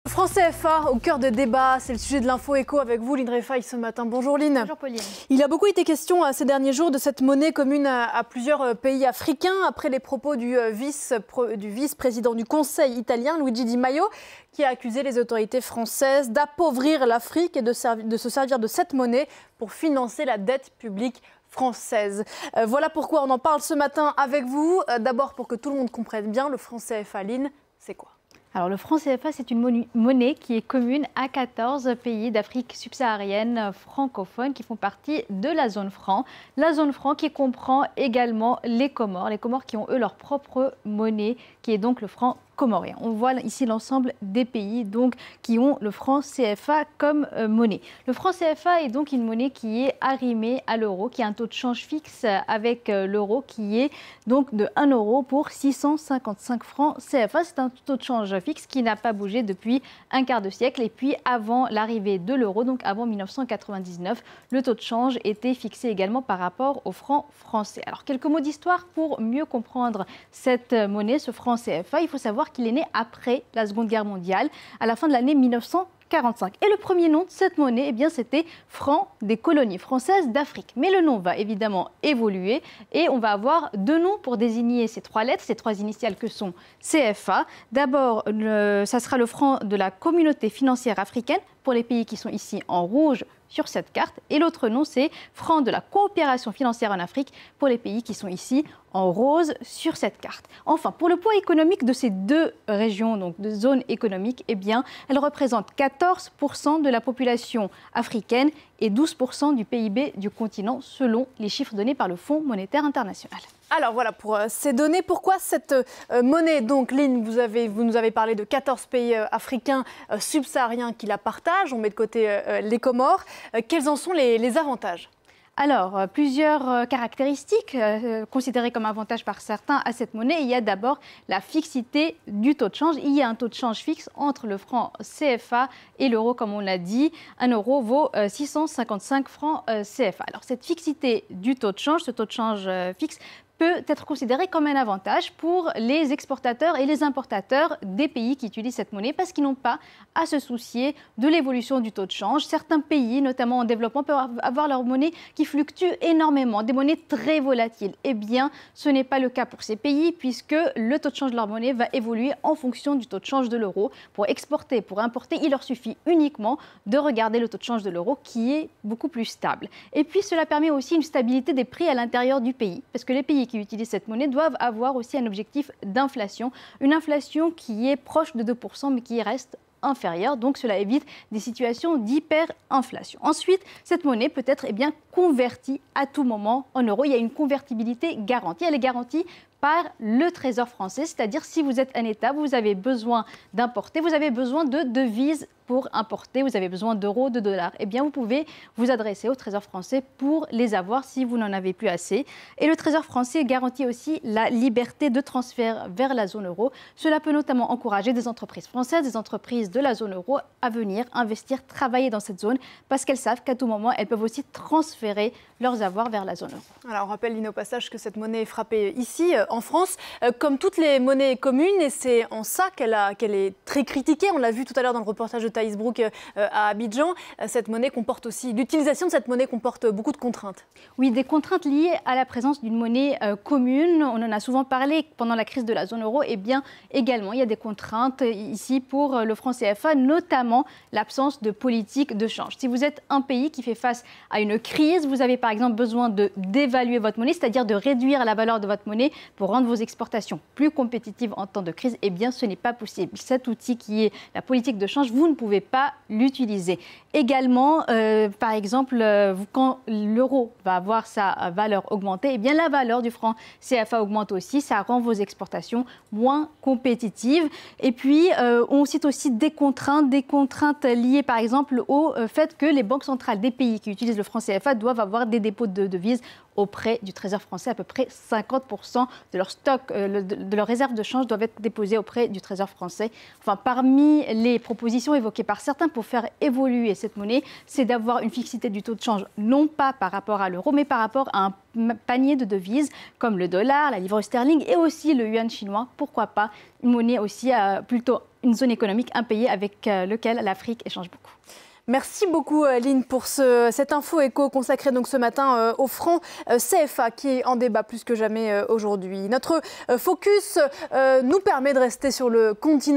Franc CFA au cœur des débats, c'est le sujet de l'info éco avec vous, Lynn Réfaille, ce matin. Bonjour Lynn. Bonjour Pauline. Il a beaucoup été question ces derniers jours de cette monnaie commune à plusieurs pays africains, après les propos du vice-président du Conseil italien, Luigi Di Maio, qui a accusé les autorités françaises d'appauvrir l'Afrique et de se servir de cette monnaie pour financer la dette publique française. Voilà pourquoi on en parle ce matin avec vous. D'abord pour que tout le monde comprenne bien, le franc CFA, Lynn, c'est quoi ? Alors le franc CFA, c'est une monnaie qui est commune à 14 pays d'Afrique subsaharienne francophones qui font partie de la zone franc. La zone franc qui comprend également les Comores qui ont eux leur propre monnaie, qui est donc le franc comorien. On voit ici l'ensemble des pays donc, qui ont le franc CFA comme monnaie. Le franc CFA est donc une monnaie qui est arrimée à l'euro, qui a un taux de change fixe avec l'euro qui est donc de 1 euro pour 655 francs CFA. C'est un taux de change fixe qui n'a pas bougé depuis un quart de siècle. Et puis avant l'arrivée de l'euro, donc avant 1999, le taux de change était fixé également par rapport au franc français. Alors quelques mots d'histoire pour mieux comprendre cette monnaie, ce franc CFA. Il faut savoir qu'il est né après la Seconde Guerre mondiale, à la fin de l'année 1945. Et le premier nom de cette monnaie, eh bien, c'était franc des colonies françaises d'Afrique. Mais le nom va évidemment évoluer et on va avoir deux noms pour désigner ces trois lettres, ces trois initiales que sont CFA. D'abord, ça sera le franc de la communauté financière africaine pour les pays qui sont ici en rouge sur cette carte. Et l'autre nom, c'est franc de la coopération financière en Afrique pour les pays qui sont ici en rose sur cette carte. Enfin, pour le poids économique de ces deux régions, donc de zones économiques, eh bien, elles représentent 14% de la population africaine et 12% du PIB du continent, selon les chiffres donnés par le Fonds monétaire international. Alors voilà pour ces données. Pourquoi cette monnaie, donc Lynn, vous nous avez parlé de 14 pays africains subsahariens qui la partagent. On met de côté les Comores. Quels en sont les avantages ? Alors, plusieurs caractéristiques considérées comme avantages par certains à cette monnaie. Il y a d'abord la fixité du taux de change. Il y a un taux de change fixe entre le franc CFA et l'euro, comme on l'a dit. 1 euro vaut 655 francs CFA. Alors, cette fixité du taux de change, ce taux de change fixe, peut être considéré comme un avantage pour les exportateurs et les importateurs des pays qui utilisent cette monnaie parce qu'ils n'ont pas à se soucier de l'évolution du taux de change. Certains pays, notamment en développement, peuvent avoir leur monnaie qui fluctue énormément, des monnaies très volatiles. Eh bien, ce n'est pas le cas pour ces pays puisque le taux de change de leur monnaie va évoluer en fonction du taux de change de l'euro. Pour exporter, pour importer, il leur suffit uniquement de regarder le taux de change de l'euro qui est beaucoup plus stable. Et puis, cela permet aussi une stabilité des prix à l'intérieur du pays parce que les pays qui utilisent cette monnaie doivent avoir aussi un objectif d'inflation, une inflation qui est proche de 2% mais qui reste inférieure, donc cela évite des situations d'hyperinflation. Ensuite, cette monnaie peut être convertie à tout moment en euros. Il y a une convertibilité garantie. Elle est garantie par le Trésor français, c'est-à-dire si vous êtes un État, vous avez besoin d'importer, vous avez besoin de devises pour importer, vous avez besoin d'euros, de dollars, eh bien vous pouvez vous adresser au Trésor français pour les avoir si vous n'en avez plus assez. Et le Trésor français garantit aussi la liberté de transfert vers la zone euro. Cela peut notamment encourager des entreprises françaises, des entreprises de la zone euro à venir investir, travailler dans cette zone parce qu'elles savent qu'à tout moment, elles peuvent aussi transférer leurs avoirs vers la zone euro. Alors on rappelle, Lynn, au passage que cette monnaie est frappée ici, en France, comme toutes les monnaies communes, et c'est en ça qu'elle est très critiquée. On l'a vu tout à l'heure dans le reportage de Thaïs Brook à Abidjan. Cette monnaie comporte aussi, l'utilisation de cette monnaie comporte beaucoup de contraintes. Oui, des contraintes liées à la présence d'une monnaie commune. On en a souvent parlé pendant la crise de la zone euro. Et bien également, il y a des contraintes ici pour le franc CFA, notamment l'absence de politique de change. Si vous êtes un pays qui fait face à une crise, vous avez par exemple besoin de dévaluer votre monnaie, c'est-à-dire de réduire la valeur de votre monnaie pour rendre vos exportations plus compétitives en temps de crise, eh bien ce n'est pas possible. Cet outil qui est la politique de change, vous ne pouvez pas l'utiliser. Également, par exemple, quand l'euro va avoir sa valeur augmentée, eh bien la valeur du franc CFA augmente aussi, ça rend vos exportations moins compétitives. Et puis, on cite aussi des contraintes liées par exemple au fait que les banques centrales des pays qui utilisent le franc CFA doivent avoir des dépôts de devises auprès du Trésor français, à peu près 50% de leur stock, de leurs réserves de change doivent être déposées auprès du Trésor français. Enfin, parmi les propositions évoquées par certains pour faire évoluer cette monnaie, c'est d'avoir une fixité du taux de change, non pas par rapport à l'euro, mais par rapport à un panier de devises comme le dollar, la livre sterling et aussi le yuan chinois. Pourquoi pas une monnaie aussi, plutôt une zone économique, un pays avec lequel l'Afrique échange beaucoup. Merci beaucoup Lynn pour cette info éco consacrée donc ce matin au franc CFA qui est en débat plus que jamais aujourd'hui. Notre focus nous permet de rester sur le continent.